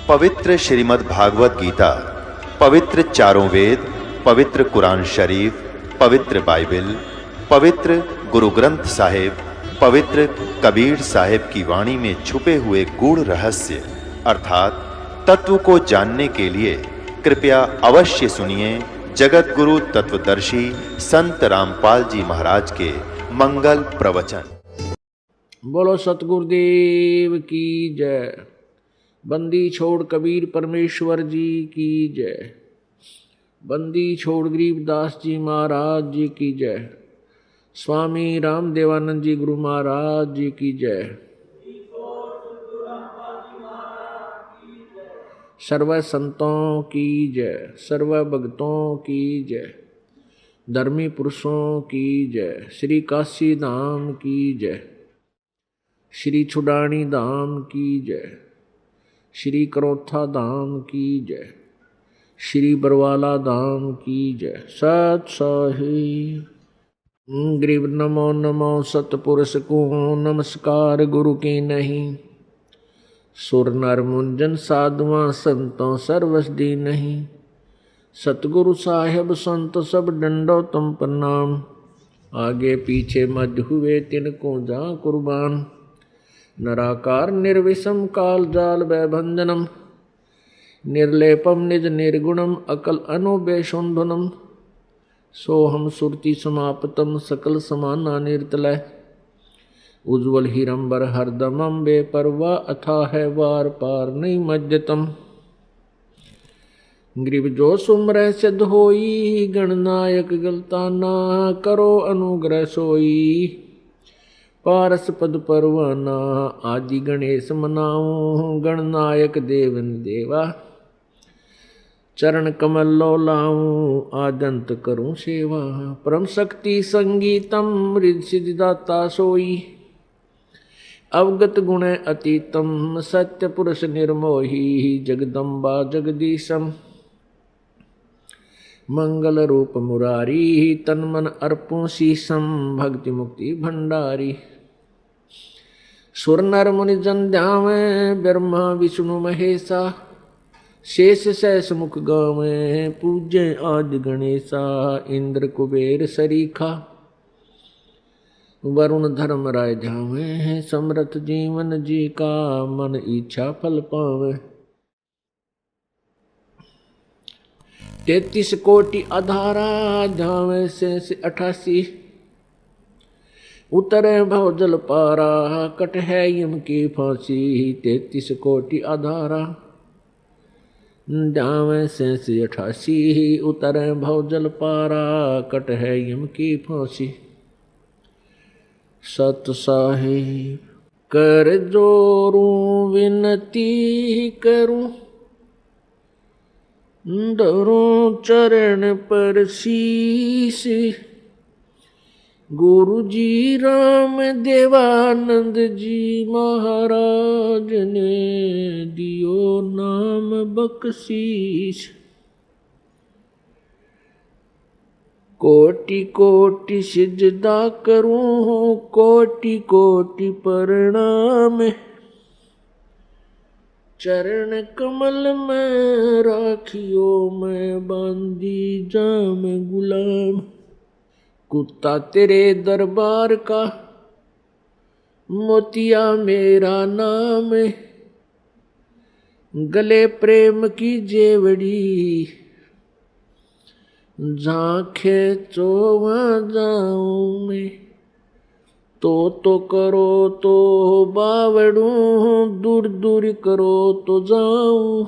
पवित्र श्रीमद् भागवत गीता, पवित्र चारों वेद, पवित्र कुरान शरीफ, पवित्र बाइबल, पवित्र गुरु ग्रंथ साहिब, पवित्र कबीर साहिब की वाणी में छुपे हुए गूढ़ रहस्य अर्थात तत्व को जानने के लिए कृपया अवश्य सुनिए जगत गुरु तत्वदर्शी संत रामपाल जी महाराज के मंगल प्रवचन। बोलो सतगुरुदेव की जय। बंदी छोड़ कबीर परमेश्वर जी की जय। बंदी छोड़ गरीबदास जी महाराज जी की जय। स्वामी रामदेवानंद जी गुरु महाराज जी की जय। सर्व संतों की जय, सर्व भक्तों की जय, धर्मी पुरुषों की जय, श्री काशी धाम की जय, श्री छुडानी धाम की जय, श्री करोथा धाम की जय, श्री बरवाला धाम की जय। सत साहिब ग्रीव नमो नमो सतपुरुष को नमस्कार गुरु की नहीं। सुर नर मुंजन साधुआ संतों सर्वसदी नहीं। सतगुरु साहेब संत सब डंडो तुम प्रणाम। आगे पीछे मध्य हुए तिनको जा कुर्बान। नराकार निर्विषम काल जाल भयभंजनम। निर्लेपम निज निर्गुणम अकल अनुबेशुंधनम। सोहम सुरति समापतम सकल समाना निर्तलय। उज्ज्वल हिरंबर हरदमम बेपरवा अथा है वार पार नहीं मज्जतम। ग्रीव जो सुमरह सिद्ध होई गणनायक गलताना करो अनुग्रह सोई। पारस पद परवाना आदि गणेश मनाऊं गणनायक देवन देवा। चरण कमल लो लाऊं आदंत करूं सेवा। परम शक्ति संगीतम रिद्धि सिद्धिदाता सोई। अवगत गुण अतीतम सत्य पुरुष निर्मोही। जगदम्बा जगदीशम मंगल रूप मुरारी। तन मन अर्पों शीशम भक्ति मुक्ति भंडारी। सुर नर मुनि जन ध्यावे ब्रह्मा विष्णु महेशा। शेष सहस मुख गावे पूज्य आदि गणेशा। इंद्र कुबेर सरीखा वरुण धर्म राय जावे। समरथ जीवन जी का मन इच्छा फल पावे। 33 कोटि आधारा जावे से 88। उतरे भव जल पारा कट है यम की फांसी। 33 कोटि आधारा जावे से 88। उतरे भव जल पारा कट है यम की फांसी। सत साहिब कर जोरूं विनती करूं। धरूं चरण पर शीश। गुरु जी राम देवानंद जी महाराज ने दियो नाम बख्शीश। कोटि कोटि सिजदा करूं कोटि कोटि प्रणाम। चरण कमल में राखियो मैं बांधी जाम गुलाम। कुत्ता तेरे दरबार का मोतिया मेरा नाम। गले प्रेम की जेवड़ी झांखे चो वहाँ जाऊं मैं। तो करो तो बावड़ूं दूर दूर करो तो जाऊं।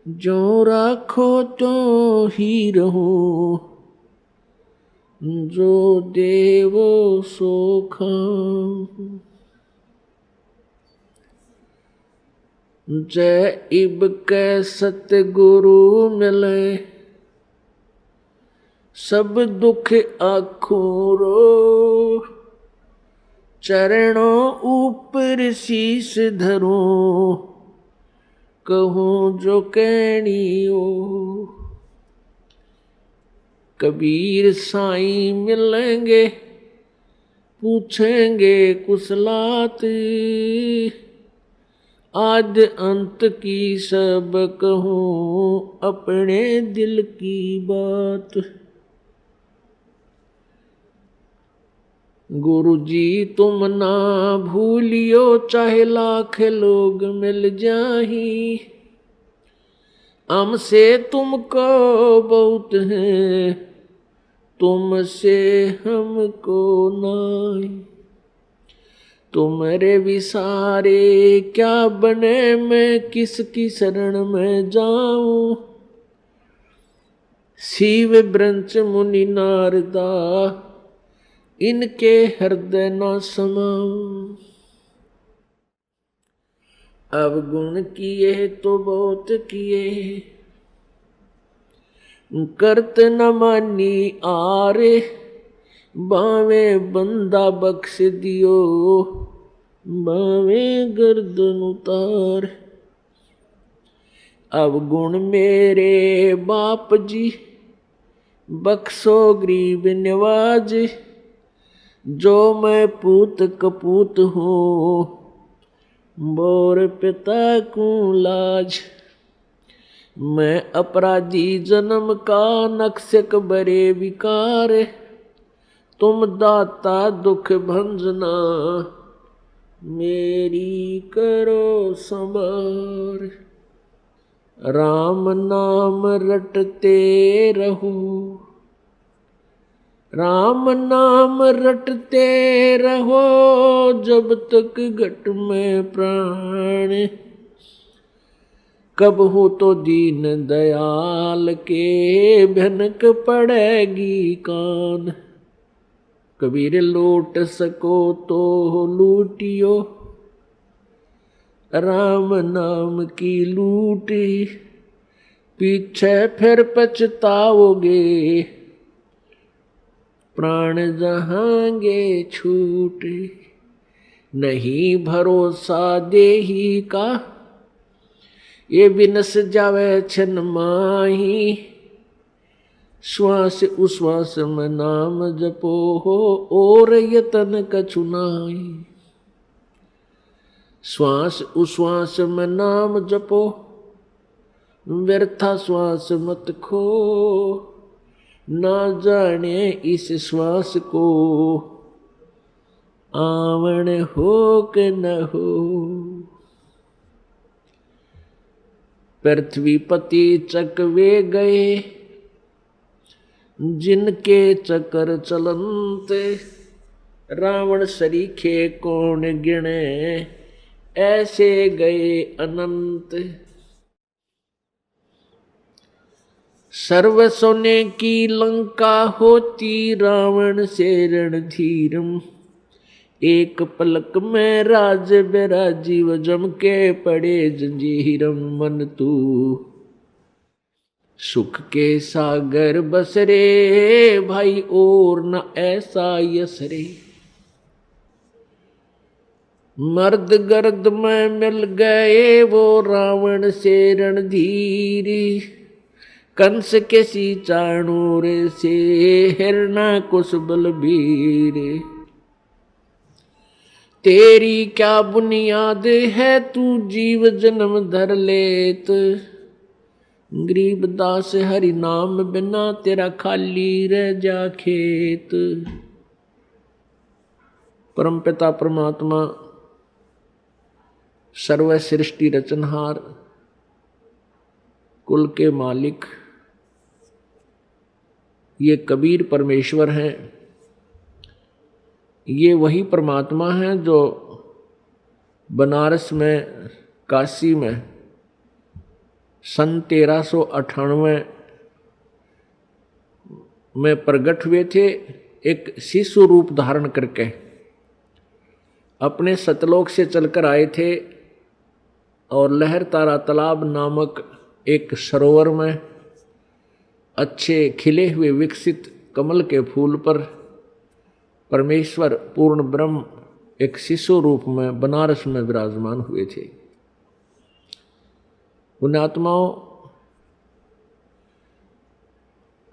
जो राखो तो ही रहूं जो देवो सो खाऊं। जय इब कै सतगुरु मिले सब दुख आखों रो। चरणों ऊपर शीश धरूं कहूँ जो कहनियो। कबीर साईं मिलेंगे पूछेंगे कुशलात। आद अंत की सब कहूँ अपने दिल की बात। गुरु जी तुम ना भूलियो चाहे लाख लोग मिल जाही, हमसे तुमको बहुत है तुमसे हमको नहीं। तुम्हारे विसारे क्या बने मैं किसकी शरण में जाऊं, शिव ब्रंच मुनि नारदा इनके हृदय न समाऊं। अवगुण किए तो बहुत किए करत न मानी आरे, बावे बंदा बख्श दियो बावे गर्दन उतार। अवगुण मेरे बाप जी बख्शो गरीब नवाज, जो मैं पूत कपूत हूँ बोर पिता को लाज। मैं अपराधी जन्म का नक्शक बरे विकार, तुम दाता दुख भंजना मेरी करो संभार। राम नाम रटते रहो राम नाम रटते रहो, जब तक घट में प्राण। कब हो तो दीन दयाल के भनक पड़ेगी कान। कबीर लूट सको तो लूटियो राम नाम की लूटी, पीछे फिर पछताओगे प्राण जहांगे छूटे। नहीं भरोसा देही का ये बिनस जावे छन माही, श्वास उश्वास में नाम जपो हो और यतन कछु नाई। श्वास उश्वास में नाम जपो व्यर्था श्वास मत खो, ना जाने इस श्वास को आवण हो के न हो। पृथ्वीपति चकवे गए जिनके चक्कर चलंते, रावण सरीखे कौन गिने ऐसे गए अनंत। सर्व सोने की लंका होती रावण से रणधीरम, एक पलक में राज बेराजीव जम के पड़े जंजीरम। मन तू सुख के सागर बसरे भाई और न ऐसा यसरे। मर्द गर्द में मिल गए वो रावण से रणधीरी, कंस के सी चाणूर से हिरणा कुश बलबीर। तेरी क्या बुनियाद है तू जीव जन्म धर लेत, गरीबदास हरि नाम बिना तेरा खाली रह जा खेत। परमपिता परमात्मा सर्व सृष्टि रचनहार कुल के मालिक ये कबीर परमेश्वर हैं। ये वही परमात्मा हैं जो बनारस में काशी में सन 1398 में प्रकट हुए थे, एक शिशु रूप धारण करके अपने सतलोक से चलकर आए थे और लहर तारा तालाब नामक एक सरोवर में अच्छे खिले हुए विकसित कमल के फूल पर परमेश्वर पूर्ण ब्रह्म एक शिशु रूप में बनारस में विराजमान हुए थे। पुण्यात्माओं,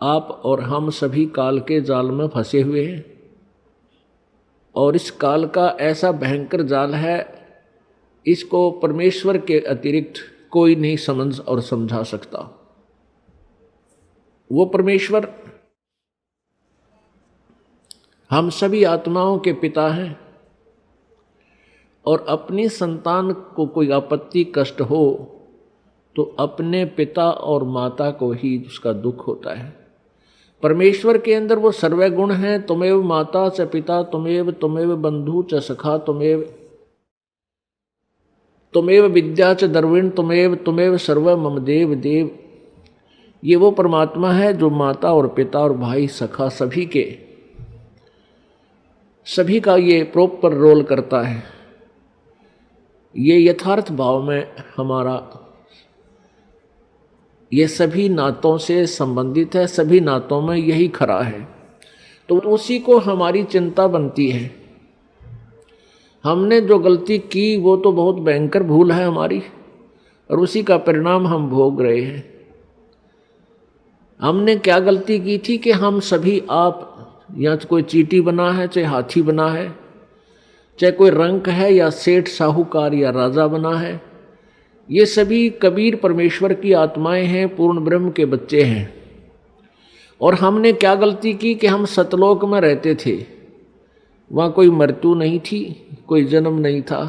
आप और हम सभी काल के जाल में फंसे हुए हैं और इस काल का ऐसा भयंकर जाल है इसको परमेश्वर के अतिरिक्त कोई नहीं समझ और समझा सकता। वो परमेश्वर हम सभी आत्माओं के पिता हैं, और अपनी संतान को कोई आपत्ति कष्ट हो तो अपने पिता और माता को ही उसका दुख होता है। परमेश्वर के अंदर वो सर्व गुण हैं। तुमेव माता च पिता तुमेव बंधु च सखा तुमेव विद्या च द्रविण तुमेव सर्व मम देव देव। ये वो परमात्मा है जो माता और पिता और भाई सखा सभी का ये प्रॉपर रोल करता है। ये यथार्थ भाव में हमारा ये सभी नातों से संबंधित है, सभी नातों में यही खरा है। तो उसी को हमारी चिंता बनती है। हमने जो गलती की वो तो बहुत भयंकर भूल है हमारी, और उसी का परिणाम हम भोग रहे हैं। हमने क्या गलती की थी कि हम सभी आप, या कोई चींटी बना है, चाहे हाथी बना है, चाहे कोई रंक है या सेठ साहूकार या राजा बना है, ये सभी कबीर परमेश्वर की आत्माएं हैं, पूर्ण ब्रह्म के बच्चे हैं। और हमने क्या गलती की कि हम सतलोक में रहते थे। वहाँ कोई मृत्यु नहीं थी, कोई जन्म नहीं था,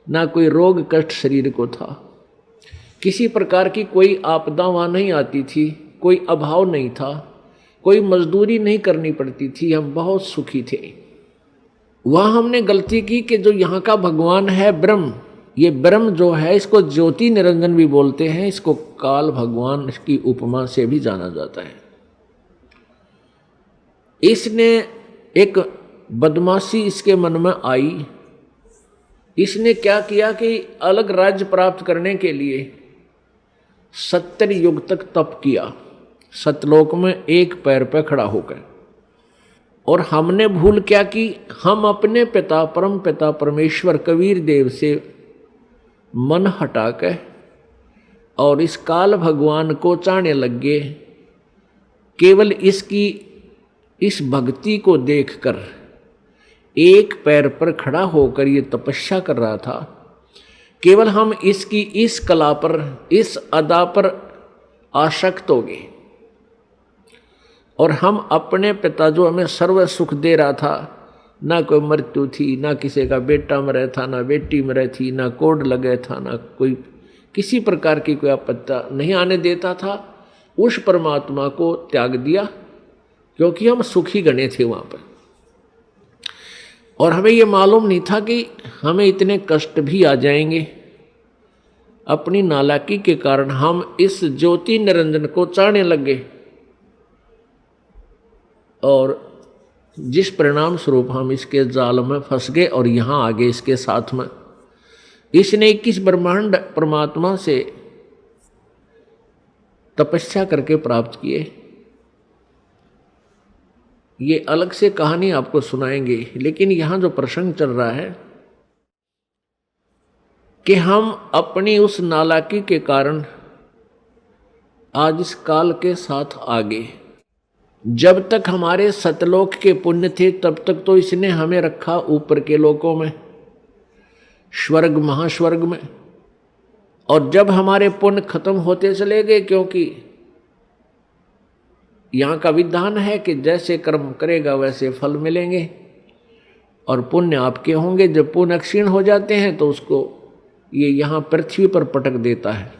ना कोई रोग कष्ट शरीर को था, किसी प्रकार की कोई आपदा वहाँ नहीं आती थी, कोई अभाव नहीं था, कोई मजदूरी नहीं करनी पड़ती थी, हम बहुत सुखी थे। वहाँ हमने गलती की कि जो यहाँ का भगवान है ब्रह्म, ये ब्रह्म जो है इसको ज्योति निरंजन भी बोलते हैं, इसको काल भगवान की उपमा से भी जाना जाता है। इसने एक बदमाशी इसके मन में आई। इसने क्या किया कि अलग राज्य प्राप्त करने के लिए 70 युग तक तप किया, सतलोक में एक पैर पर खड़ा होकर। और हमने भूल क्या की, हम अपने पिता परम पिता परमेश्वर कबीर देव से मन हटाकर और इस काल भगवान को चाहने लग गए। केवल इसकी इस भक्ति को देखकर एक पैर पर खड़ा होकर ये तपस्या कर रहा था। केवल हम इसकी इस कला पर, इस अदा पर आसक्त हो गए, और हम अपने पिता जो हमें सर्व सुख दे रहा था, ना कोई मृत्यु थी, ना किसी का बेटा मरे था, ना बेटी मरे थी, ना कोड लगे था, ना कोई किसी प्रकार की कोई आपत्ति नहीं आने देता था, उस परमात्मा को त्याग दिया, क्योंकि हम सुखी गणे थे वहाँ पर। और हमें ये मालूम नहीं था कि हमें इतने कष्ट भी आ जाएंगे। अपनी नालायकी के कारण हम इस ज्योति निरंजन को चाहने लगे, और जिस परिणाम स्वरूप हम इसके जाल में फंस गए और यहाँ आगे इसके साथ में। इसने 21 ब्रह्मांड परमात्मा से तपस्या करके प्राप्त किए। ये अलग से कहानी आपको सुनाएंगे, लेकिन यहाँ जो प्रसंग चल रहा है कि हम अपनी उस नालायकी के कारण आज इस काल के साथ आगे। जब तक हमारे सतलोक के पुण्य थे तब तक तो इसने हमें रखा ऊपर के लोकों में, स्वर्ग महास्वर्ग में। और जब हमारे पुण्य खत्म होते चले गए, क्योंकि यहाँ का विधान है कि जैसे कर्म करेगा वैसे फल मिलेंगे, और पुण्य आपके होंगे। जब पुण्य क्षीण हो जाते हैं तो उसको ये यहाँ पृथ्वी पर पटक देता है।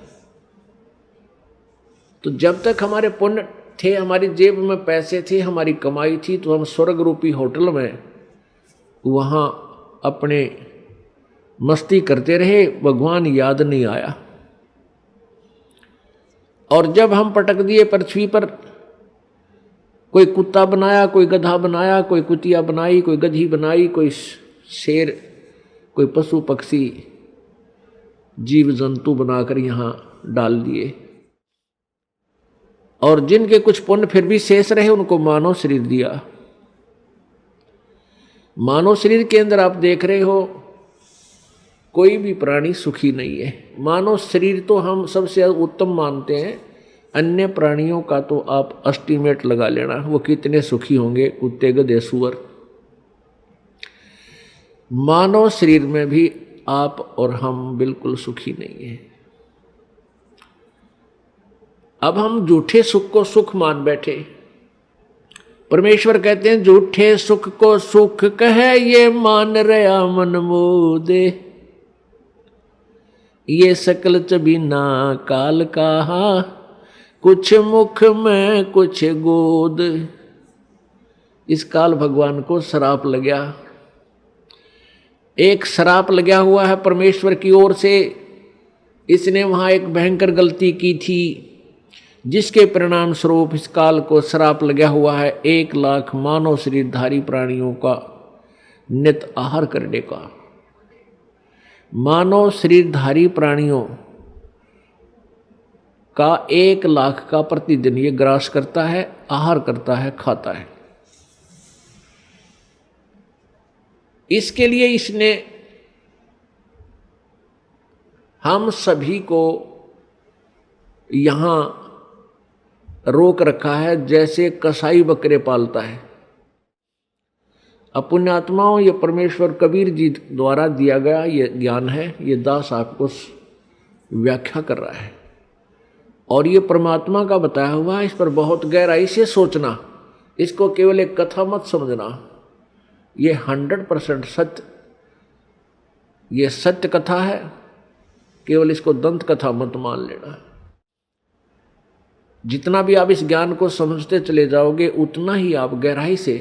तो जब तक हमारे पुण्य थे, हमारी जेब में पैसे थे, हमारी कमाई थी, तो हम स्वर्ग रूपी होटल में वहाँ अपने मस्ती करते रहे, भगवान याद नहीं आया। और जब हम पटक दिए पृथ्वी पर, कोई कुत्ता बनाया, कोई गधा बनाया, कोई कुतिया बनाई, कोई गधी बनाई, कोई शेर, कोई पशु पक्षी जीव जंतु बनाकर यहाँ डाल दिए। और जिनके कुछ पुण्य फिर भी शेष रहे उनको मानव शरीर दिया। मानव शरीर के अंदर आप देख रहे हो कोई भी प्राणी सुखी नहीं है। मानव शरीर तो हम सबसे उत्तम मानते हैं, अन्य प्राणियों का तो आप एस्टीमेट लगा लेना वो कितने सुखी होंगे, कुत्ते गधे सुअर। मानव शरीर में भी आप और हम बिल्कुल सुखी नहीं है। अब हम झूठे सुख को सुख मान बैठे। परमेश्वर कहते हैं झूठे सुख को सुख कहे ये मान रहा मन मोदे, ये सकल चबीना काल कहा, कुछ मुख में कुछ गोद। इस काल भगवान को श्राप लग गया, एक श्राप लगा हुआ है परमेश्वर की ओर से। इसने वहां एक भयंकर गलती की थी जिसके परिणाम स्वरूप इस काल को श्राप लगा हुआ है 1,00,000 मानव शरीरधारी प्राणियों का नित आहार करने का। मानव शरीरधारी प्राणियों का 1,00,000 का प्रतिदिन ये ग्रास करता है, आहार करता है, खाता है। इसके लिए इसने हम सभी को यहां रोक रखा है, जैसे कसाई बकरे पालता है। पुण्यात्माओं, ये परमेश्वर कबीर जी द्वारा दिया गया ये ज्ञान है, ये दास आपको व्याख्या कर रहा है और ये परमात्मा का बताया हुआ है। इस पर बहुत गहराई से सोचना, इसको केवल एक कथा मत समझना। ये 100% सत्य, ये सत्य कथा है, केवल इसको दंत कथा मत मान लेना। जितना भी आप इस ज्ञान को समझते चले जाओगे उतना ही आप गहराई से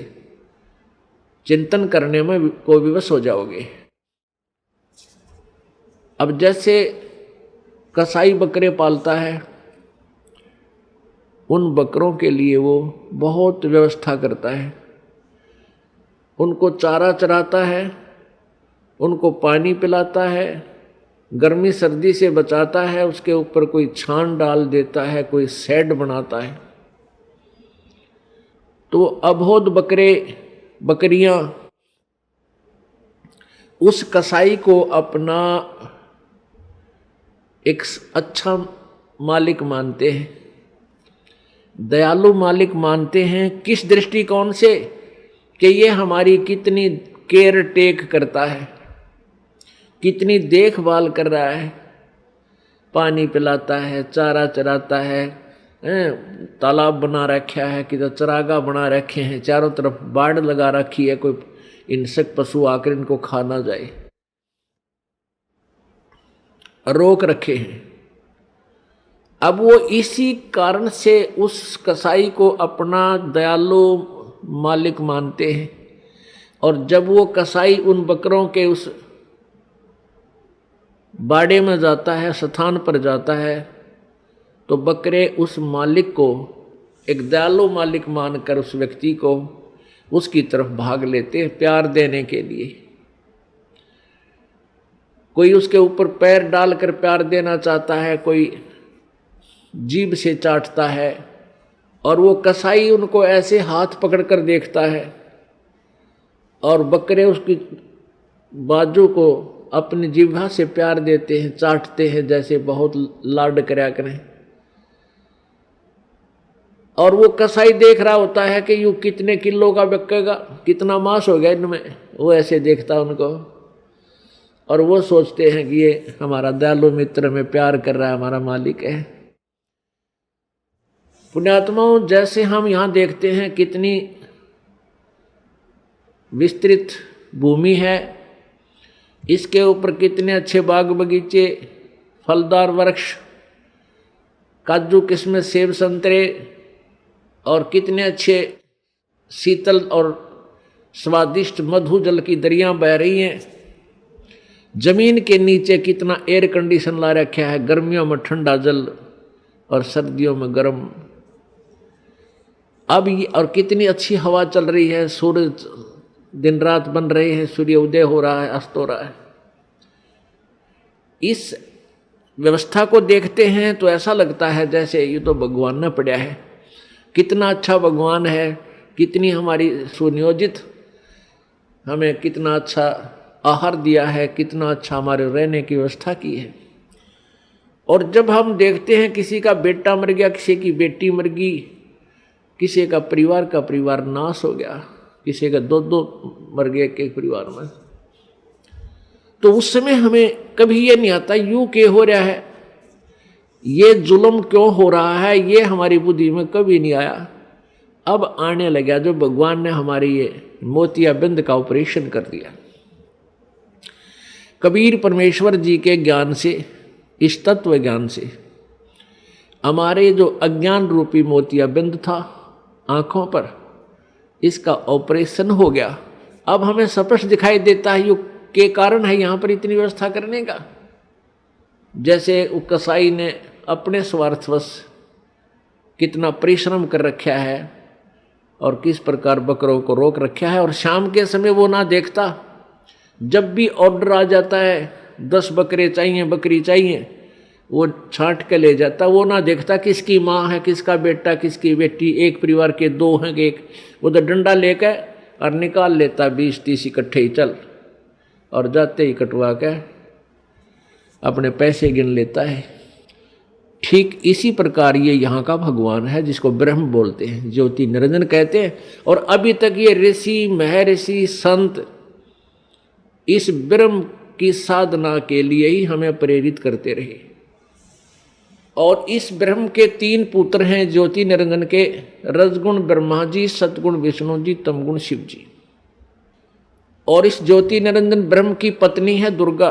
चिंतन करने में को विवश हो जाओगे। अब जैसे कसाई बकरे पालता है, उन बकरों के लिए वो बहुत व्यवस्था करता है, उनको चारा चराता है, उनको पानी पिलाता है, गर्मी सर्दी से बचाता है, उसके ऊपर कोई छान डाल देता है, कोई शेड बनाता है। तो अबोध बकरियां उस कसाई को अपना एक अच्छा मालिक मानते हैं, दयालु मालिक मानते हैं। किस दृष्टिकोण से? कि ये हमारी कितनी केयर टेक करता है, कितनी देखभाल कर रहा है, पानी पिलाता है, चारा चराता है, तालाब बना रखा है, किधर चरागा बना रखे हैं, चारों तरफ बाड़ लगा रखी है, कोई हिंसक पशु आकर इनको खा ना जाए, रोक रखे हैं। अब वो इसी कारण से उस कसाई को अपना दयालु मालिक मानते हैं। और जब वो कसाई उन बकरों के उस बाड़े में जाता है, स्थान पर जाता है, तो बकरे उस मालिक को एक दयालु मालिक मानकर उस व्यक्ति को उसकी तरफ भाग लेते हैं प्यार देने के लिए। कोई उसके ऊपर पैर डालकर प्यार देना चाहता है, कोई जीभ से चाटता है, और वो कसाई उनको ऐसे हाथ पकड़कर देखता है और बकरे उसकी बाजू को अपनी जिह्वा से प्यार देते हैं, चाटते हैं, जैसे बहुत लाड करया करें। और वो कसाई देख रहा होता है कि यूं कितने किलो का बिकेगा, कितना मांस हो गया इनमें, वो ऐसे देखता उनको, और वो सोचते हैं कि ये हमारा दयालु मित्र में प्यार कर रहा है, हमारा मालिक है। पुण्यात्माओं, जैसे हम यहाँ देखते हैं कितनी विस्तृत भूमि है, इसके ऊपर कितने अच्छे बाग बगीचे, फलदार वृक्ष, काजू किस्में, सेब संतरे, और कितने अच्छे शीतल और स्वादिष्ट मधु जल की दरियां बह रही हैं। जमीन के नीचे कितना एयर कंडीशन ला रखा है, गर्मियों में ठंडा जल और सर्दियों में गर्म। अब और कितनी अच्छी हवा चल रही है, सूरज दिन रात बन रहे हैं, सूर्य उदय हो रहा है, अस्त हो रहा है। इस व्यवस्था को देखते हैं तो ऐसा लगता है जैसे ये तो भगवान ने पढ़ा है, कितना अच्छा भगवान है, कितनी हमारी सुनियोजित, हमें कितना अच्छा आहार दिया है, कितना अच्छा हमारे रहने की व्यवस्था की है। और जब हम देखते हैं किसी का बेटा मर गया, किसी की बेटी मर गई, किसी का परिवार नाश हो गया, किसी का दो मर गए एक परिवार में, तो उस समय हमें कभी ये नहीं आता यूं क्यों हो रहा है, ये जुल्म क्यों हो रहा है, ये हमारी बुद्धि में कभी नहीं आया। अब आने लगा जो भगवान ने हमारी ये मोतियाबिंद का ऑपरेशन कर दिया। कबीर परमेश्वर जी के ज्ञान से, इस तत्व ज्ञान से हमारे जो अज्ञान रूपी मोतियाबिंद था आंखों पर, इसका ऑपरेशन हो गया। अब हमें स्पष्ट दिखाई देता है युग के कारण है यहाँ पर इतनी व्यवस्था करने का। जैसे वो कसाई ने अपने स्वार्थवश कितना परिश्रम कर रखा है और किस प्रकार बकरों को रोक रखा है, और शाम के समय वो ना देखता, जब भी ऑर्डर आ जाता है 10 बकरे चाहिए, बकरी चाहिए, वो छांट के ले जाता। वो ना देखता किसकी माँ है, किसका बेटा, किसकी बेटी, एक परिवार के 2 हैं कि एक। वो तो डंडा लेकर और निकाल लेता 20-30 इकट्ठे ही चल, और जाते ही कटवा के अपने पैसे गिन लेता है। ठीक इसी प्रकार ये यहाँ का भगवान है जिसको ब्रह्म बोलते हैं, ज्योति निरंजन कहते हैं। और अभी तक ये ऋषि महर्षि संत इस ब्रह्म की साधना के लिए ही हमें प्रेरित करते रहे। और इस ब्रह्म के 3 पुत्र हैं ज्योति निरंजन के, रजगुण ब्रह्मा जी, सतगुण विष्णु जी, तमगुण शिव जी। और इस ज्योति निरंजन ब्रह्म की पत्नी है दुर्गा,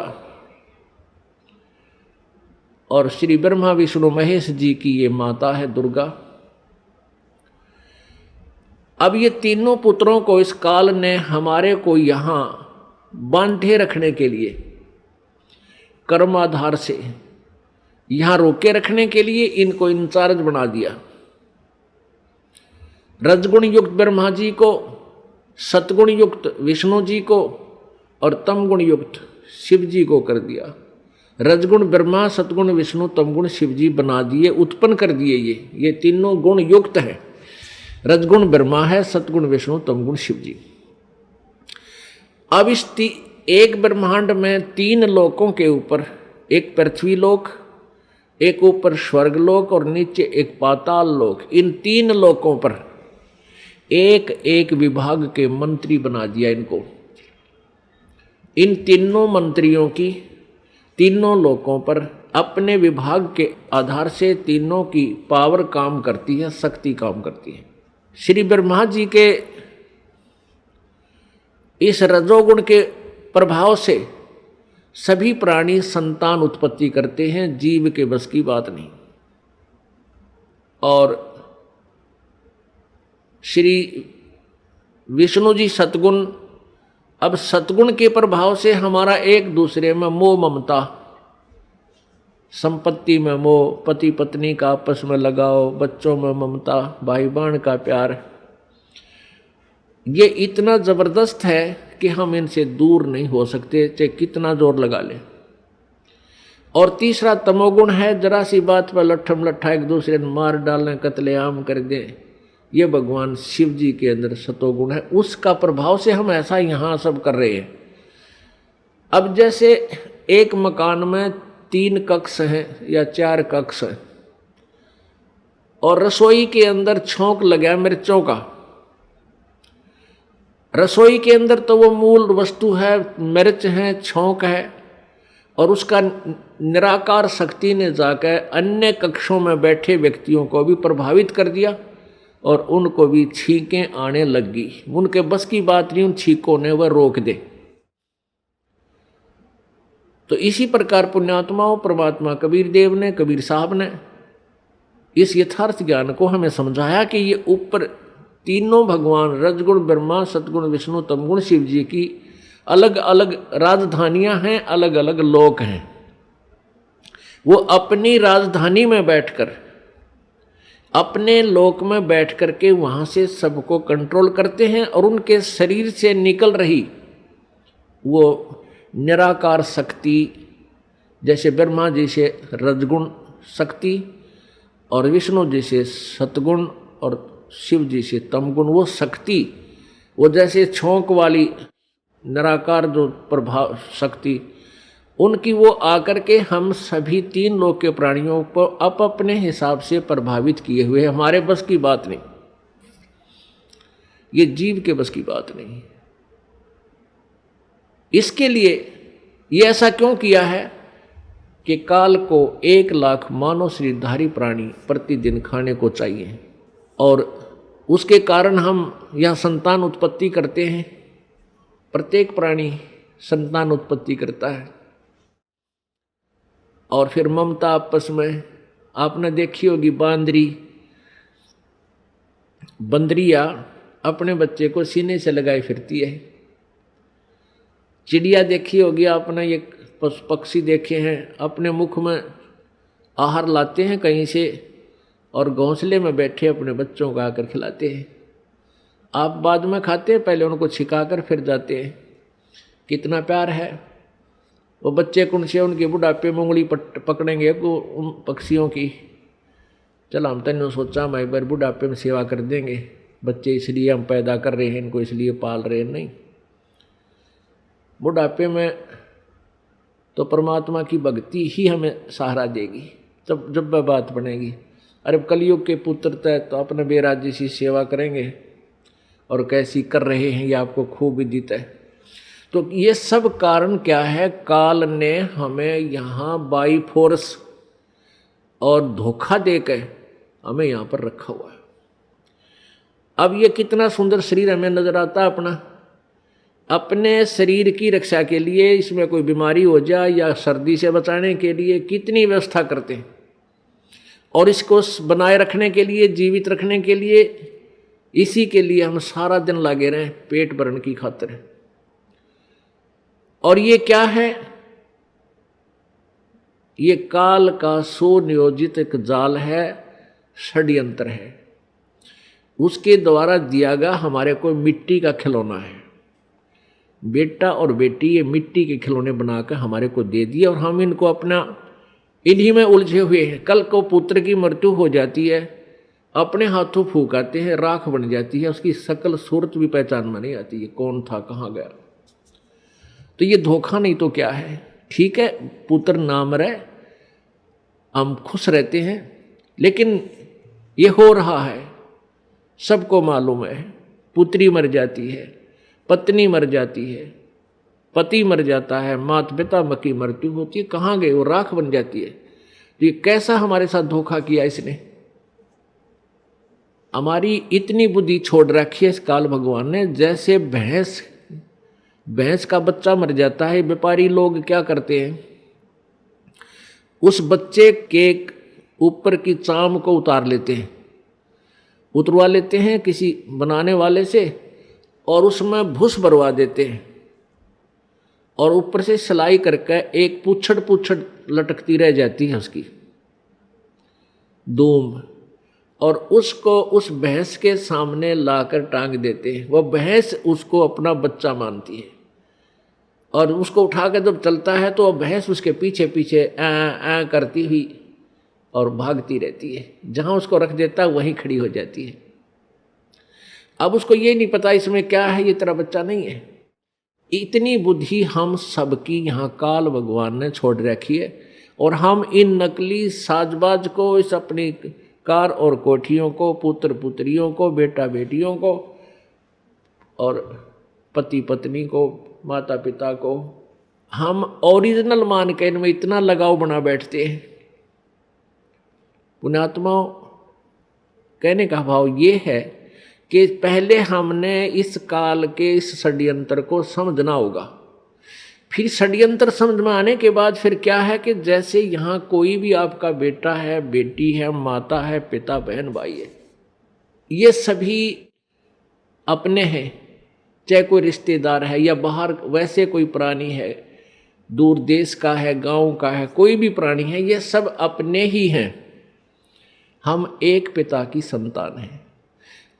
और श्री ब्रह्मा विष्णु महेश जी की ये माता है दुर्गा। अब ये तीनों पुत्रों को इस काल ने हमारे को यहां बांधे रखने के लिए, कर्माधार से यहां रोके रखने के लिए इनको इंचार्ज बना दिया। रजगुण युक्त ब्रह्मा जी को, सतगुण युक्त विष्णु जी को और तमगुण युक्त शिव जी को कर दिया। रजगुण ब्रह्मा, सतगुण विष्णु, तमगुण शिव जी बना दिए, उत्पन्न कर दिए। ये तीनों गुण युक्त है। रजगुण ब्रह्मा है, सतगुण विष्णु, तमगुण शिव जी। अब इस एक ब्रह्मांड में 3 लोकों के ऊपर, एक पृथ्वी लोक, एक ऊपर स्वर्ग लोक और नीचे एक पाताल लोक, इन 3 लोकों पर एक एक विभाग के मंत्री बना दिया इनको। इन तीनों मंत्रियों की तीनों लोकों पर अपने विभाग के आधार से तीनों की पावर काम करती है, शक्ति काम करती है। श्री ब्रह्मा जी के इस रजोगुण के प्रभाव से सभी प्राणी संतान उत्पत्ति करते हैं, जीव के बस की बात नहीं। और श्री विष्णु जी सतगुण, अब सतगुण के प्रभाव से हमारा एक दूसरे में मोह ममता, संपत्ति में मोह, पति पत्नी का आपस में लगाव, बच्चों में ममता, भाई बहन का प्यार, ये इतना जबरदस्त है कि हम इनसे दूर नहीं हो सकते, चाहे कितना जोर लगा ले। और तीसरा तमोगुण है, जरा सी बात पर लट्ठम लट्ठा एक दूसरे ने मार डालें, कत्लेआम कर दें। ये भगवान शिव जी के अंदर सतोगुण है, उसका प्रभाव से हम ऐसा यहाँ सब कर रहे हैं। अब जैसे एक मकान में 3 कक्ष हैं या 4 कक्ष हैं, और रसोई के अंदर छौंक लगा मिर्चों का। रसोई के अंदर तो वो मूल वस्तु है, मिर्च है, छौंक है, और उसका निराकार शक्ति ने जाकर अन्य कक्षों में बैठे व्यक्तियों को भी प्रभावित कर दिया, और उनको भी छींकें आने लग गई। उनके बस की बात नहीं उन छींकों ने वह रोक दे। तो इसी प्रकार पुण्यात्माओं, परमात्मा कबीर देव ने, कबीर साहब ने इस यथार्थ ज्ञान को हमें समझाया कि ये ऊपर तीनों भगवान रजगुण ब्रह्मा, सतगुण विष्णु, तमगुण शिव जी की अलग अलग राजधानियां हैं, अलग अलग लोक हैं। वो अपनी राजधानी में बैठकर, अपने लोक में बैठ करके वहां से सबको कंट्रोल करते हैं, और उनके शरीर से निकल रही वो निराकार शक्ति, जैसे ब्रह्मा जी से रजगुण शक्ति और विष्णु जी से सतगुण और शिव जी से तमगुण, वो शक्ति, वो जैसे छौंक वाली निराकार जो प्रभाव शक्ति, उनकी वो आकर के हम सभी 3 लोक के प्राणियों को अपने हिसाब से प्रभावित किए हुए। हमारे बस की बात नहीं, ये जीव के बस की बात नहीं। इसके लिए ये ऐसा क्यों किया है कि काल को 1,00,000 मानव शरीरधारी प्राणी प्रतिदिन खाने को चाहिए, और उसके कारण हम यह संतान उत्पत्ति करते हैं। प्रत्येक प्राणी संतान उत्पत्ति करता है, और फिर ममता आपस में, आपने देखी होगी बंदरिया अपने बच्चे को सीने से लगाए फिरती है। चिड़िया देखी होगी आपने, ये पक्षी देखे हैं, अपने मुख में आहार लाते हैं कहीं से और घोंसले में बैठे अपने बच्चों को आकर खिलाते हैं। आप बाद में खाते हैं, पहले उनको छिकाकर फिर जाते हैं। कितना प्यार है। वो बच्चे कौन से उनके बुढ़ापे में उंगली पकड़ेंगे उन पक्षियों की। चल हम तैनो सोचा मैं एक बार बुढ़ापे में सेवा कर देंगे, बच्चे इसलिए हम पैदा कर रहे हैं, इनको इसलिए पाल रहे हैं, नहीं। बुढ़ापे में तो परमात्मा की भक्ति ही हमें सहारा देगी, तब जब वह बात बनेगी। अरे कलयुग के पुत्र तय तो अपने बेराजी सी सेवा करेंगे, और कैसी कर रहे हैं ये आपको खूब विदित है। तो ये सब कारण क्या है? काल ने हमें यहाँ बाई फोर्स और धोखा देकर हमें यहाँ पर रखा हुआ है। अब ये कितना सुंदर शरीर हमें नजर आता है अपना। अपने शरीर की रक्षा के लिए, इसमें कोई बीमारी हो जाए या सर्दी से बचाने के लिए कितनी व्यवस्था करते हैं, और इसको बनाए रखने के लिए, जीवित रखने के लिए, इसी के लिए हम सारा दिन लगे रहें पेट भरने की खातिर। और ये क्या है? ये काल का सुनियोजित एक जाल है, षड्यंत्र है। उसके द्वारा दिया गया हमारे को मिट्टी का खिलौना है। बेटा और बेटी ये मिट्टी के खिलौने बनाकर हमारे को दे दिए, और हम इनको अपना इन्हीं में उलझे हुए हैं। कल को पुत्र की मृत्यु हो जाती है, अपने हाथों फूकाते हैं, राख बन जाती है, उसकी शकल सूरत भी पहचान में नहीं आती, ये कौन था, कहाँ गया। तो ये धोखा नहीं तो क्या है? ठीक है, पुत्र ना मरे, हम खुश रहते हैं, लेकिन ये हो रहा है, सबको मालूम है। पुत्री मर जाती है, पत्नी मर जाती है, पति मर जाता है, माता पिता की मृत्यु होती है, कहाँ गए वो, राख बन जाती है। तो ये कैसा हमारे साथ धोखा किया इसने। हमारी इतनी बुद्धि छोड़ रखी है इस काल भगवान ने। जैसे भैंस का बच्चा मर जाता है, व्यापारी लोग क्या करते हैं, उस बच्चे के ऊपर की चाम को उतार लेते हैं, उतरवा लेते हैं किसी बनाने वाले से, और उसमें भूस भरवा देते हैं, और ऊपर से सिलाई करके एक पूछड़ लटकती रह जाती है उसकी दूम, और उसको उस भैंस के सामने लाकर टांग देते हैं। वह भैंस उसको अपना बच्चा मानती है, और उसको उठाकर जब चलता है तो वह भैंस उसके पीछे पीछे ऐ करती हुई और भागती रहती है। जहां उसको रख देता है वहीं खड़ी हो जाती है। अब उसको ये नहीं पता इसमें क्या है, ये तेरा बच्चा नहीं है। इतनी बुद्धि हम सबकी यहाँ काल भगवान ने छोड़ रखी है, और हम इन नकली साजबाज को, इस अपनी कार और कोठियों को, पुत्र पुत्रियों को, बेटा बेटियों को, और पति पत्नी को, माता पिता को, हम ओरिजिनल मान के इनमें इतना लगाव बना बैठते हैं। पुण्यात्माओं, कहने का भाव ये है कि पहले हमने इस काल के इस षड्यंत्र को समझना होगा। फिर षड्यंत्र समझ में आने के बाद फिर क्या है कि जैसे यहाँ कोई भी आपका बेटा है, बेटी है, माता है, पिता, बहन, भाई है, ये सभी अपने हैं। चाहे कोई रिश्तेदार है या बाहर वैसे कोई प्राणी है, दूर देश का है, गांव का है, कोई भी प्राणी है, ये सब अपने ही हैं। हम एक पिता की संतान हैं।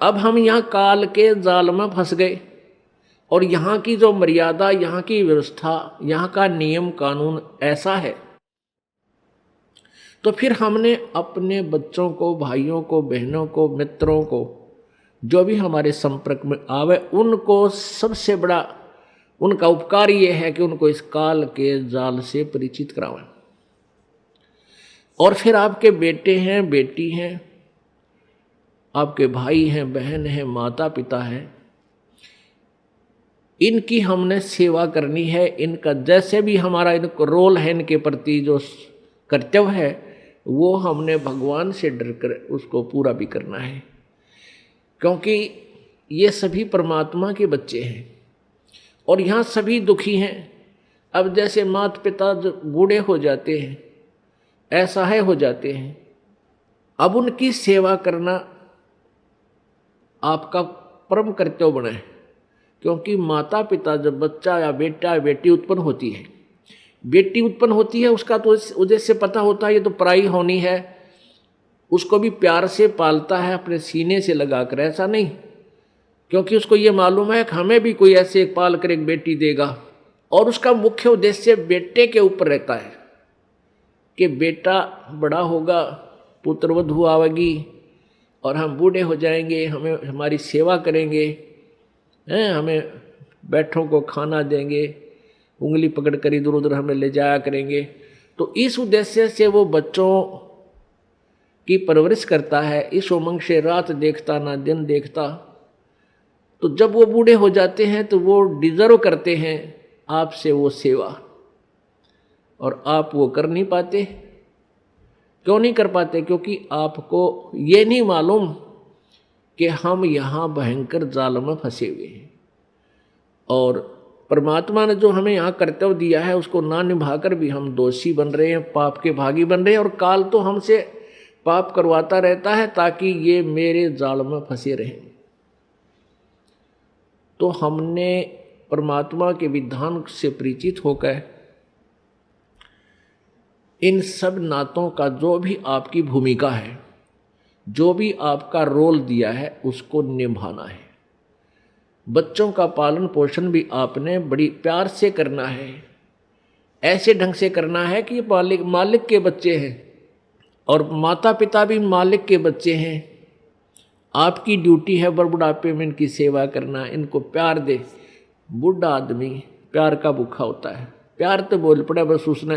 अब हम यहाँ काल के जाल में फंस गए, और यहाँ की जो मर्यादा, यहाँ की व्यवस्था, यहाँ का नियम कानून ऐसा है, तो फिर हमने अपने बच्चों को, भाइयों को, बहनों को, मित्रों को, जो भी हमारे संपर्क में आवे, उनको सबसे बड़ा उनका उपकार ये है कि उनको इस काल के जाल से परिचित करावें। और फिर आपके बेटे हैं, बेटी हैं, आपके भाई हैं, बहन हैं, माता पिता हैं, इनकी हमने सेवा करनी है। इनका जैसे भी हमारा इनको रोल है, इनके प्रति जो कर्तव्य है वो हमने भगवान से डर कर उसको पूरा भी करना है, क्योंकि ये सभी परमात्मा के बच्चे हैं और यहाँ सभी दुखी हैं। अब जैसे माता पिता जो बूढ़े हो जाते हैं, असहाय हो जाते हैं, अब उनकी सेवा करना आपका परम कर्तव्य बना है। क्योंकि माता पिता जब बच्चा या बेटा या बेटी उत्पन्न होती है, बेटी उत्पन्न होती है, उसका तो उद्देश्य पता होता है ये तो पराई होनी है, उसको भी प्यार से पालता है अपने सीने से लगाकर, ऐसा नहीं, क्योंकि उसको ये मालूम है कि हमें भी कोई ऐसे एक पाल कर एक बेटी देगा। और उसका मुख्य उद्देश्य बेटे के ऊपर रहता है कि बेटा बड़ा होगा, पुत्रवधू आवेगी और हम बूढ़े हो जाएंगे, हमें हमारी सेवा करेंगे, हमें बैठों को खाना देंगे, उंगली पकड़ कर इधर उधर हमें ले जाया करेंगे। तो इस उद्देश्य से वो बच्चों की परवरिश करता है, इस उमंग से रात देखता ना दिन देखता। तो जब वो बूढ़े हो जाते हैं तो वो डिजर्व करते हैं आपसे वो सेवा, और आप वो कर नहीं पाते। क्यों नहीं कर पाते? क्योंकि आपको ये नहीं मालूम कि हम यहाँ भयंकर जाल में फंसे हुए हैं और परमात्मा ने जो हमें यहाँ कर्तव्य दिया है उसको ना निभाकर भी हम दोषी बन रहे हैं, पाप के भागी बन रहे हैं, और काल तो हमसे पाप करवाता रहता है ताकि ये मेरे जाल में फंसे रहें। तो हमने परमात्मा के विधान से परिचित होकर इन सब नातों का जो भी आपकी भूमिका है, जो भी आपका रोल दिया है, उसको निभाना है। बच्चों का पालन पोषण भी आपने बड़ी प्यार से करना है, ऐसे ढंग से करना है कि मालिक के बच्चे हैं और माता पिता भी मालिक के बच्चे हैं। आपकी ड्यूटी है बुढ़ापे में इनकी सेवा करना, इनको प्यार दे। बूढ़ा आदमी प्यार का भूखा होता है, प्यार तो बोल पड़े बस उसने,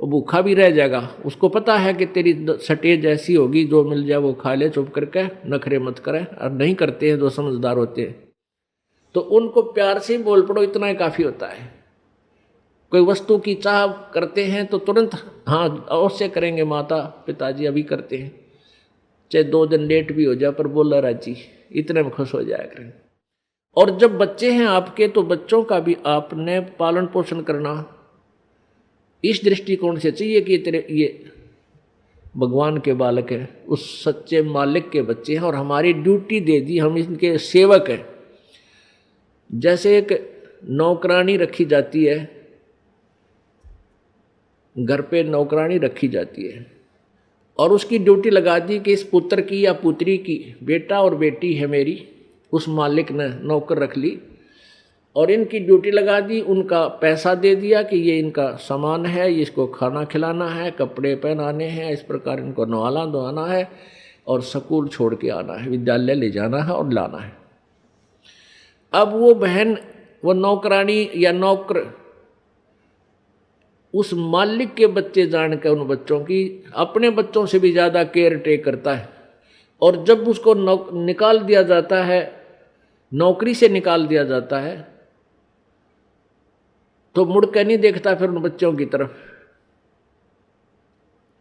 वो भूखा भी रह जाएगा। उसको पता है कि तेरी सटेज ऐसी होगी, जो मिल जाए वो खा ले, चुप करके नखरे मत करे। और नहीं करते हैं जो समझदार होते हैं, तो उनको प्यार से ही बोल पड़ो, इतना ही काफ़ी होता है। कोई वस्तु की चाह करते हैं तो तुरंत हाँ अवश्य करेंगे, माता पिताजी अभी करते हैं, चाहे 2 दिन लेट भी हो जाए पर बोला राजी, इतने में खुश हो जाया करें। और जब बच्चे हैं आपके तो बच्चों का भी आपने पालन पोषण करना इस दृष्टिकोण से चाहिए कि तेरे ये भगवान के बालक हैं, उस सच्चे मालिक के बच्चे हैं और हमारी ड्यूटी दे दी, हम इनके सेवक हैं। जैसे एक नौकरानी रखी जाती है, घर पे नौकरानी रखी जाती है और उसकी ड्यूटी लगा दी कि इस पुत्र की या पुत्री की, बेटा और बेटी है मेरी, उस मालिक ने नौकर रख ली और इनकी ड्यूटी लगा दी, उनका पैसा दे दिया कि ये इनका सामान है, इसको खाना खिलाना है, कपड़े पहनाने हैं, इस प्रकार इनको नहलाना धोना है और स्कूल छोड़ के आना है, विद्यालय ले जाना है और लाना है। अब वो बहन, वो नौकरानी या नौकर उस मालिक के बच्चे जान के उन बच्चों की अपने बच्चों से भी ज़्यादा केयर टेक करता है। और जब उसको निकाल दिया जाता है, नौकरी से निकाल दिया जाता है, तो मुड़ के नहीं देखता फिर उन बच्चों की तरफ।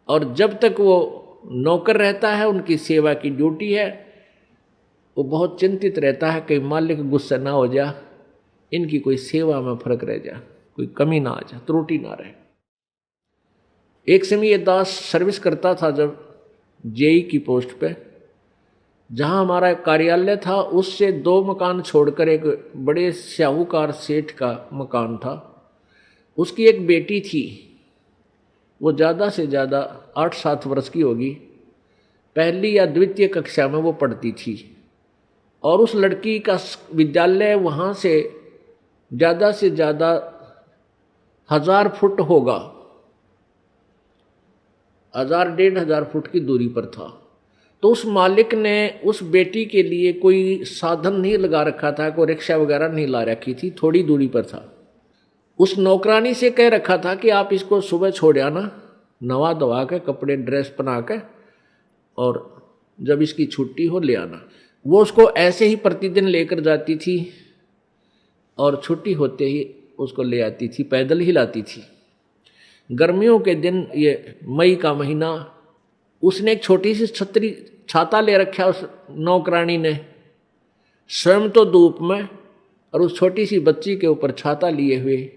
और जब तक वो नौकर रहता है, उनकी सेवा की ड्यूटी है, वो बहुत चिंतित रहता है कि मालिक गुस्सा ना हो जा, इनकी कोई सेवा में फर्क रह जा, कोई कमी ना आ जा, त्रुटि ना रहे। एक समय ये दास सर्विस करता था जब जेई की पोस्ट पे, जहाँ हमारा कार्यालय था उससे 2 मकान छोड़कर एक बड़े साहूकार सेठ का मकान था। उसकी एक बेटी थी, वो ज़्यादा से ज़्यादा 8-7 वर्ष की होगी, पहली या द्वितीय कक्षा में वो पढ़ती थी। और उस लड़की का विद्यालय वहाँ से ज़्यादा 1000 फुट होगा, 1000-1500 फुट की दूरी पर था। तो उस मालिक ने उस बेटी के लिए कोई साधन नहीं लगा रखा था, कोई रिक्शा वगैरह नहीं ला रखी थी, थोड़ी दूरी पर था। उस नौकरानी से कह रखा था कि आप इसको सुबह छोड़ आना, नवा धवा के, कपड़े ड्रेस पहना के, और जब इसकी छुट्टी हो ले आना। वो उसको ऐसे ही प्रतिदिन लेकर जाती थी और छुट्टी होते ही उसको ले आती थी, पैदल ही लाती थी। गर्मियों के दिन, ये मई का महीना, उसने एक छोटी सी छाता ले रखा उस नौकरानी ने, स्वयं तो धूप में और उस छोटी सी बच्ची के ऊपर छाता लिए हुए,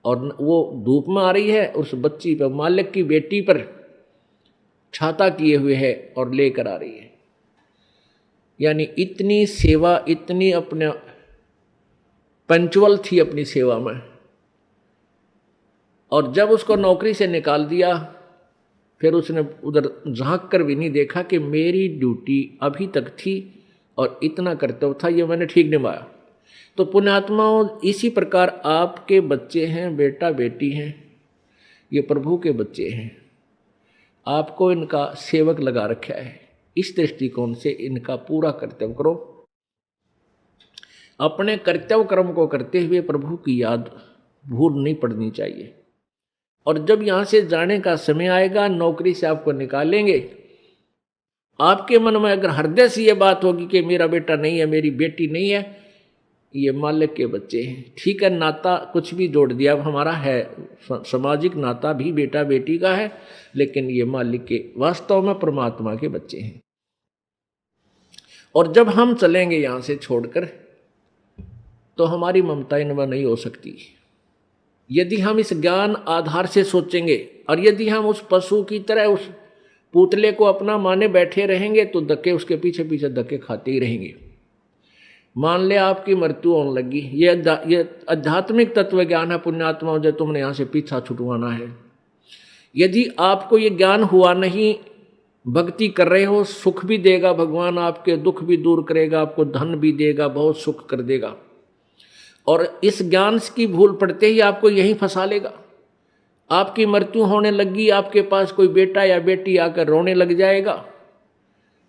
और वो धूप में आ रही है, उस बच्ची पर, मालिक की बेटी पर छाता किए हुए है और लेकर आ रही है। यानी इतनी सेवा, इतनी अपने पंचुअल थी अपनी सेवा में। और जब उसको नौकरी से निकाल दिया, फिर उसने उधर झांक कर भी नहीं देखा कि मेरी ड्यूटी अभी तक थी और इतना कर्तव्य था, ये मैंने ठीक निभाया। तो पुण्यात्माओं, इसी प्रकार आपके बच्चे हैं, बेटा बेटी हैं, ये प्रभु के बच्चे हैं, आपको इनका सेवक लगा रखा है। इस दृष्टिकोण से इनका पूरा कर्तव्य करो। अपने कर्तव्य कर्म को करते हुए प्रभु की याद भूल नहीं पड़नी चाहिए। और जब यहाँ से जाने का समय आएगा, नौकरी से आपको निकालेंगे, आपके मन में अगर हृदय से ये बात होगी कि मेरा बेटा नहीं है, मेरी बेटी नहीं है, ये मालिक के बच्चे हैं, ठीक है, नाता कुछ भी जोड़ दिया अब हमारा है, सामाजिक नाता भी बेटा बेटी का है, लेकिन ये मालिक के, वास्तव में परमात्मा के बच्चे हैं। और जब हम चलेंगे यहाँ से छोड़कर, तो हमारी ममता इनमें नहीं हो सकती। यदि हम इस ज्ञान आधार से सोचेंगे, और यदि हम उस पशु की तरह उस पुतले को अपना माने बैठे रहेंगे, तो धक्के उसके पीछे पीछे धक्के खाते ही रहेंगे। मान ले आपकी मृत्यु होने लगी, ये आध्यात्मिक तत्व ज्ञान है पुण्यात्माओं, जो तुमने यहाँ से पीछा छुटवाना है। यदि आपको ये ज्ञान हुआ नहीं, भक्ति कर रहे हो, सुख भी देगा भगवान, आपके दुख भी दूर करेगा, आपको धन भी देगा, बहुत सुख कर देगा, और इस ज्ञान की भूल पड़ते ही आपको यहीं फंसा लेगा। आपकी मृत्यु होने लगी, आपके पास कोई बेटा या बेटी आकर रोने लग जाएगा,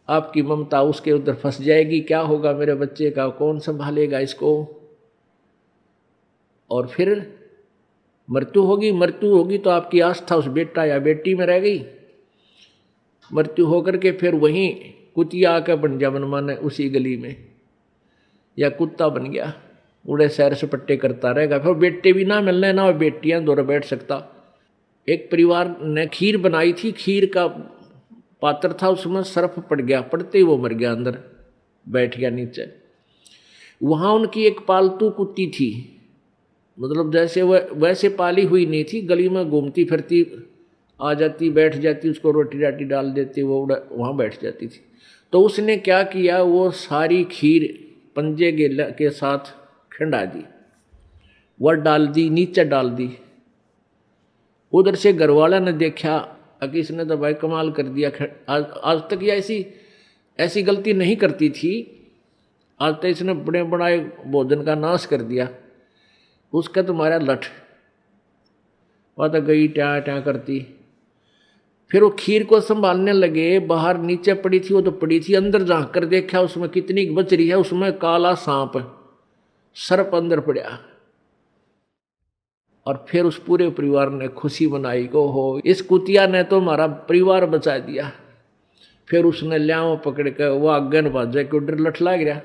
आपकी ममता उसके उधर फंस जाएगी, क्या होगा मेरे बच्चे का, कौन संभालेगा इसको। और फिर मृत्यु होगी तो आपकी आस्था उस बेटा या बेटी में रह गई। मृत्यु होकर के फिर वहीं कुतिया आकर बन जा मनमाने उसी गली में, या कुत्ता बन गया, उड़े सैर सपट्टे करता रहेगा, फिर बेटे भी ना मिलने ना बेटियां दौड़ बैठ सकता। एक परिवार ने खीर बनाई थी, खीर का पात्र था, उसमें सर्फ पड़ गया, पड़ते ही वो मर गया, अंदर बैठ गया नीचे। वहाँ उनकी एक पालतू कुत्ती थी, मतलब जैसे वह वैसे पाली हुई नहीं थी, गली में घूमती फिरती, आ जाती, बैठ जाती, उसको रोटी राटी डाल देती, वो वहाँ बैठ जाती थी। तो उसने क्या किया, वो सारी खीर पंजे के साथ खिंडा दी, वह डाल दी, नीचे डाल दी। उधर से घरवाला ने देखा कि इसने तो भाई कमाल कर दिया, आज तक ये ऐसी गलती नहीं करती थी, आज तक इसने बड़े बड़े भोजन का नाश कर दिया। उसका तुम्हारा लठ, वह तो गई ट्या ट्या करती। फिर वो खीर को संभालने लगे, बाहर नीचे पड़ी थी, वो तो पड़ी थी, अंदर झांक कर देखा उसमें कितनी बच रही है, उसमें काला सांप, सर्प अंदर पड़ा। और फिर उस पूरे परिवार ने खुशी मनाई को हो, इस कुतिया ने तो हमारा परिवार बचा दिया। फिर उसने ल्याओ पकड़ कर वो आगे न बाजा के उधर लठला गिरा।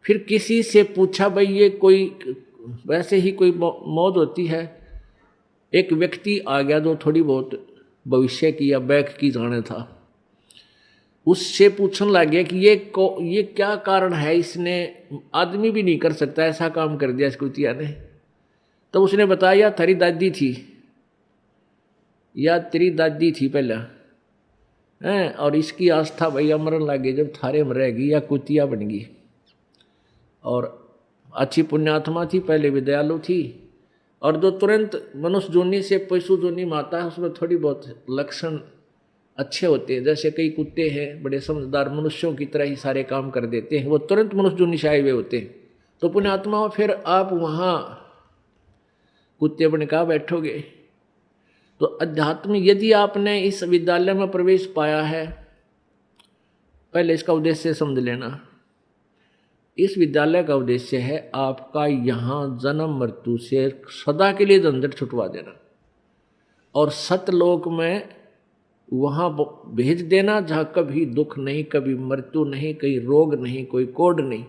फिर किसी से पूछा, भाई ये कोई वैसे ही कोई मौत होती है? एक व्यक्ति आ गया जो थोड़ी बहुत भविष्य की या बैक की जाने था, उससे पूछने लग गया कि ये क्या कारण है, इसने आदमी भी नहीं कर सकता, ऐसा काम कर दिया इस कुतिया ने। तो उसने बताया तेरी दादी थी, या तेरी दादी थी पहले हैं, और इसकी आस्था भैया मरन लगी जब थारे में रहेगी, या कुतिया बन गई। और अच्छी पुण्यात्मा थी, पहले भी दयालु थी, और जो तुरंत मनुष्य जोनी से पशु जोनी में आता है, उसमें थोड़ी बहुत लक्षण अच्छे होते हैं। जैसे कई कुत्ते हैं बड़े समझदार, मनुष्यों की तरह ही सारे काम कर देते हैं, वो तुरंत मनुष्य जोनी से आए हुए होते हैं। तो पुण्यात्मा, फिर आप वहाँ कुत्ते बन का बैठोगे। तो अध्यात्म, यदि आपने इस विद्यालय में प्रवेश पाया है, पहले इसका उद्देश्य समझ लेना। इस विद्यालय का उद्देश्य है आपका यहाँ जन्म मृत्यु से सदा के लिए झंझट छुटवा देना, और सतलोक में वहाँ भेज देना जहाँ कभी दुख नहीं, कभी मृत्यु नहीं, कहीं रोग नहीं, कोई कोड नहीं।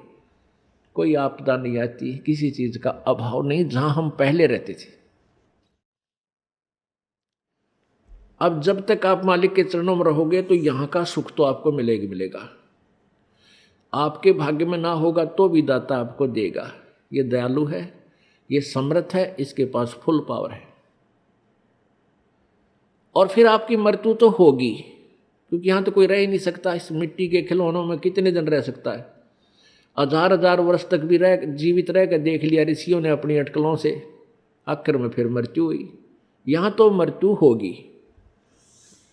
कोई आपदा नहीं आती, किसी चीज का अभाव नहीं जहां हम पहले रहते थे। अब जब तक आप मालिक के चरणों में रहोगे तो यहां का सुख तो आपको मिलेगा मिलेगा। आपके भाग्य में ना होगा तो भी दाता आपको देगा। ये दयालु है, ये समर्थ है, इसके पास फुल पावर है। और फिर आपकी मृत्यु तो होगी, क्योंकि यहां तो कोई रह ही नहीं सकता। इस मिट्टी के खिलौनों में कितने दिन रह सकता है? हजार हजार वर्ष तक भी रह जीवित रह कर देख लिया ऋषियों ने अपनी अटकलों से, आखिर में फिर मृत्यु हुई। यहां तो मृत्यु होगी।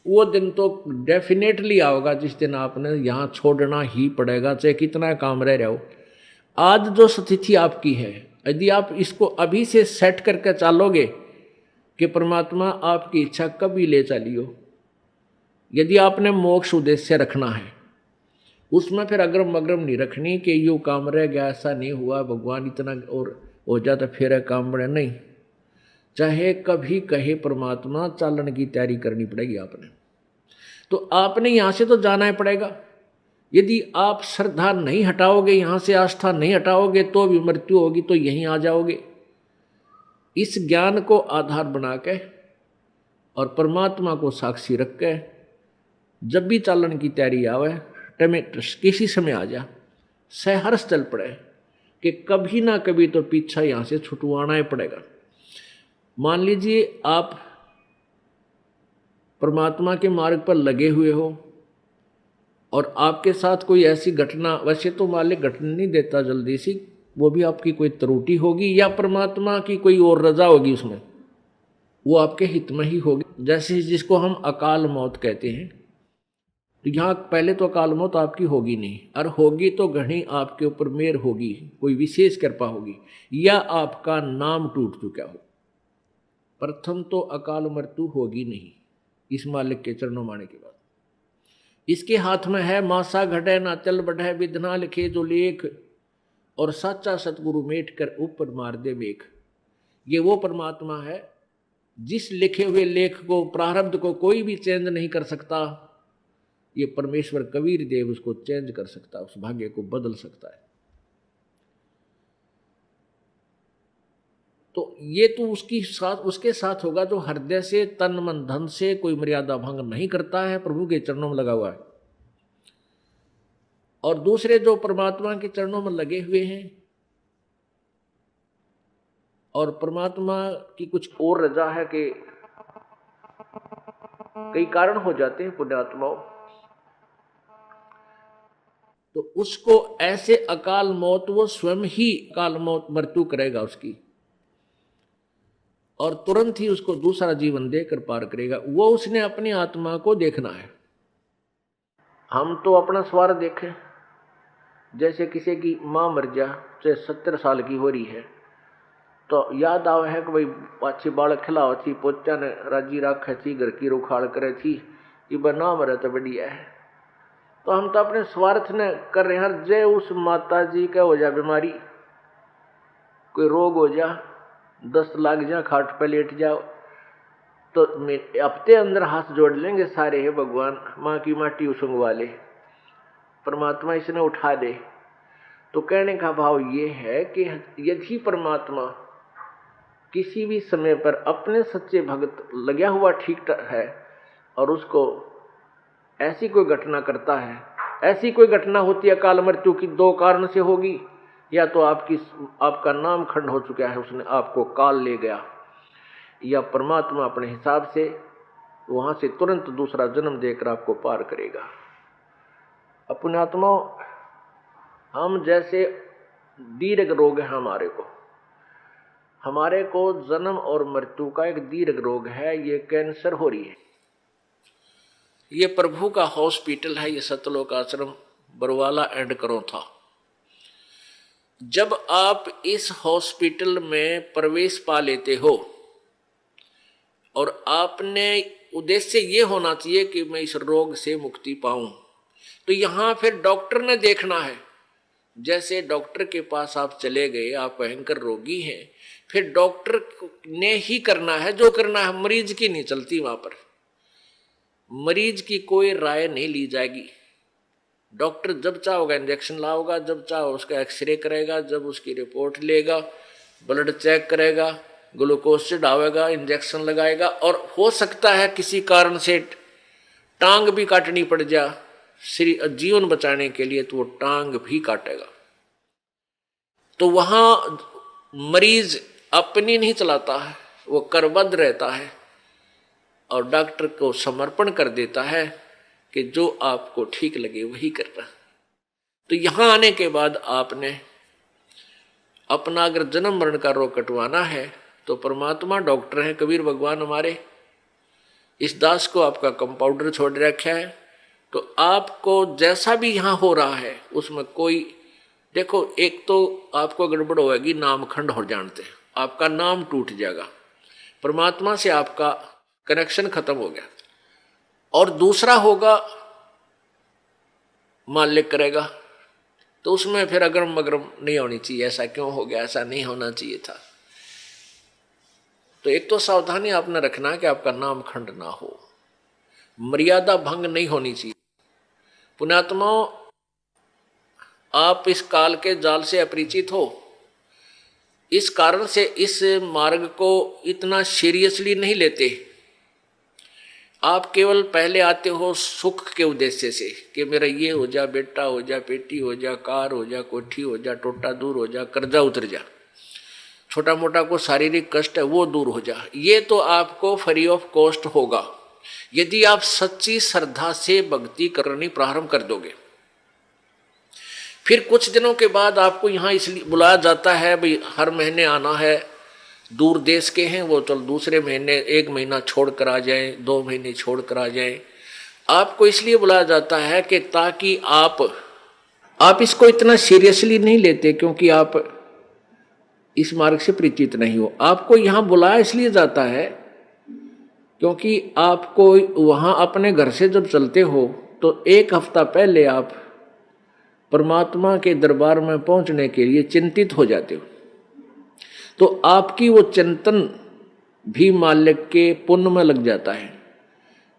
वो दिन तो डेफिनेटली आओगा जिस दिन आपने यहां छोड़ना ही पड़ेगा, चाहे कितना काम रह रहा हो। आज जो स्थिति आपकी है, यदि आप इसको अभी से सेट करके चलोगे कि परमात्मा आपकी इच्छा कभी ले चलियो, यदि आपने मोक्ष उद्देश्य रखना है, उसमें फिर अग्रम अग्रम नहीं रखनी कि यो काम रह गया, ऐसा नहीं हुआ, भगवान इतना और हो जाता फिर काम बड़े नहीं। चाहे कभी कहे परमात्मा, चालन की तैयारी करनी पड़ेगी आपने। तो आपने यहां से तो जाना ही पड़ेगा। यदि आप श्रद्धा नहीं हटाओगे, यहां से आस्था नहीं हटाओगे, तो भी मृत्यु होगी, तो यहीं आ जाओगे। इस ज्ञान को आधार बना के और परमात्मा को साक्षी रख के जब भी चालन की तैयारी आवे, किसी समय आ जा, सहर्ष चल पड़े कि कभी ना कभी तो पीछा यहां से छुटवाना ही पड़ेगा। मान लीजिए आप परमात्मा के मार्ग पर लगे हुए हो और आपके साथ कोई ऐसी घटना, वैसे तो मालिक घटना नहीं देता जल्दी सी, वो भी आपकी कोई त्रुटि होगी या परमात्मा की कोई और रजा होगी, उसमें वो आपके हित में ही होगी। जैसे जिसको हम अकाल मौत कहते हैं, तो यहाँ पहले तो अकाल मौत आपकी होगी नहीं, और होगी तो घनी आपके ऊपर मेहर होगी, कोई विशेष कृपा होगी, या आपका नाम टूट चुका हो। प्रथम तो अकाल मृत्यु होगी नहीं इस मालिक के चरणों माने के बाद। इसके हाथ में है मासा घटे ना चल बढ़े, विधना लिखे जो लेख, और साचा सतगुरु मेट कर ऊपर मार दे मेघ। ये वो परमात्मा है जिस लिखे हुए लेख को, प्रारब्ध को कोई भी चेंज नहीं कर सकता। ये परमेश्वर कबीर देव उसको चेंज कर सकता है, उस भाग्य को बदल सकता है। तो ये तो उसके साथ होगा जो हृदय से, तन मन धन से कोई मर्यादा भंग नहीं करता है, प्रभु के चरणों में लगा हुआ है। और दूसरे जो परमात्मा के चरणों में लगे हुए हैं और परमात्मा की कुछ और रजा है कि कई कारण हो जाते हैं पुण्यात्माओं, तो उसको ऐसे अकाल मौत, वो स्वयं ही अकाल मौत मृत्यु करेगा उसकी, और तुरंत ही उसको दूसरा जीवन देकर पार करेगा। वो उसने अपनी आत्मा को देखना है। हम तो अपना स्वार्थ देखें। जैसे किसी की माँ मर जा, चाहे 70 साल की हो रही है, तो याद आवे है कि भाई पाछी बालक खिलाओ थी, पोचा ने राजी रखे थी, घर की रुखाड़ करे थी, ये बना मरे तो बढ़िया है। तो हम तो अपने स्वार्थ ने कर रहे हैं। जय उस माता जी का हो जा बीमारी, कोई रोग हो जा, 10 लाख जा, खाट पे लेट जाओ, तो हफ्ते अंदर हाथ जोड़ लेंगे सारे, है भगवान माँ की माटी उसंगवा ले, परमात्मा इसने उठा दे। तो कहने का भाव ये है कि यदि परमात्मा किसी भी समय पर अपने सच्चे भक्त लगा हुआ ठीक है और उसको ऐसी कोई घटना करता है, ऐसी कोई घटना होती है अकाल मृत्यु की, 2 कारण से होगी। या तो आपका नाम खंड हो चुका है, उसने आपको काल ले गया, या परमात्मा अपने हिसाब से वहां से तुरंत दूसरा जन्म देकर आपको पार करेगा। अपने आत्मा, हम जैसे दीर्घ रोग है हमारे को जन्म और मृत्यु का एक दीर्घ रोग है, ये कैंसर हो रही है। ये प्रभु का हॉस्पिटल है, ये सतलोक आश्रम बरवाला एंड करो था। जब आप इस हॉस्पिटल में प्रवेश पा लेते हो और आपने उद्देश्य ये होना चाहिए कि मैं इस रोग से मुक्ति पाऊं, तो यहां फिर डॉक्टर ने देखना है। जैसे डॉक्टर के पास आप चले गए, आप भयंकर रोगी हैं, फिर डॉक्टर ने ही करना है जो करना है, मरीज की नहीं चलती। वहां पर मरीज की कोई राय नहीं ली जाएगी। डॉक्टर जब चाहोगा इंजेक्शन लाओगा, जब चाहो उसका एक्सरे करेगा, जब उसकी रिपोर्ट लेगा, ब्लड चेक करेगा, ग्लूकोज चढ़ावेगा, इंजेक्शन लगाएगा, और हो सकता है किसी कारण से टांग भी काटनी पड़ जा जीवन बचाने के लिए, तो वो टांग भी काटेगा। तो वहां मरीज अपनी नहीं चलाता है, वो करबद्ध रहता है और डॉक्टर को समर्पण कर देता है कि जो आपको ठीक लगे वही करना। तो यहां आने के बाद आपने अपना अगर जन्म मरण का रोग कटवाना है तो परमात्मा डॉक्टर हैं, कबीर भगवान हमारे, इस दास को आपका कंपाउंडर छोड़ रखा है। तो आपको जैसा भी यहाँ हो रहा है उसमें कोई, देखो एक तो आपको गड़बड़ होगी, नामखंड हो जानते हैं, आपका नाम टूट जाएगा, परमात्मा से आपका कनेक्शन खत्म हो गया। और दूसरा होगा मालिक करेगा, तो उसमें फिर अगरम मगरम नहीं होनी चाहिए, ऐसा क्यों हो गया, ऐसा नहीं होना चाहिए था। तो एक तो सावधानी आपने रखना है कि आपका नाम खंड ना हो, मर्यादा भंग नहीं होनी चाहिए। पुण्यात्माओं, आप इस काल के जाल से अपरिचित हो, इस कारण से इस मार्ग को इतना सीरियसली नहीं लेते। आप केवल पहले आते हो सुख के उद्देश्य से कि मेरा ये हो जा, बेटा हो जा, बेटी हो जा, कार हो जा, कोठी हो जा, टोटा दूर हो जा, कर्जा उतर जा, छोटा मोटा को शारीरिक कष्ट है वो दूर हो जा। ये तो आपको फ्री ऑफ कॉस्ट होगा यदि आप सच्ची श्रद्धा से भक्ति करनी प्रारंभ कर दोगे। फिर कुछ दिनों के बाद आपको यहाँ इसलिए बुलाया जाता है, भाई हर महीने आना है, दूर देश के हैं वो, चल दूसरे महीने 1 महीना छोड़ कर आ जाए, 2 महीने छोड़ कर आ जाए। आपको इसलिए बुलाया जाता है कि ताकि आप इसको इतना सीरियसली नहीं लेते, क्योंकि आप इस मार्ग से परिचित नहीं हो। आपको यहाँ बुलाया इसलिए जाता है क्योंकि आपको वहाँ अपने घर से जब चलते हो तो 1 हफ्ता पहले आप परमात्मा के दरबार में पहुँचने के लिए चिंतित हो जाते हो। तो आपकी वो चिंतन भी मालिक के पुण्य में लग जाता है।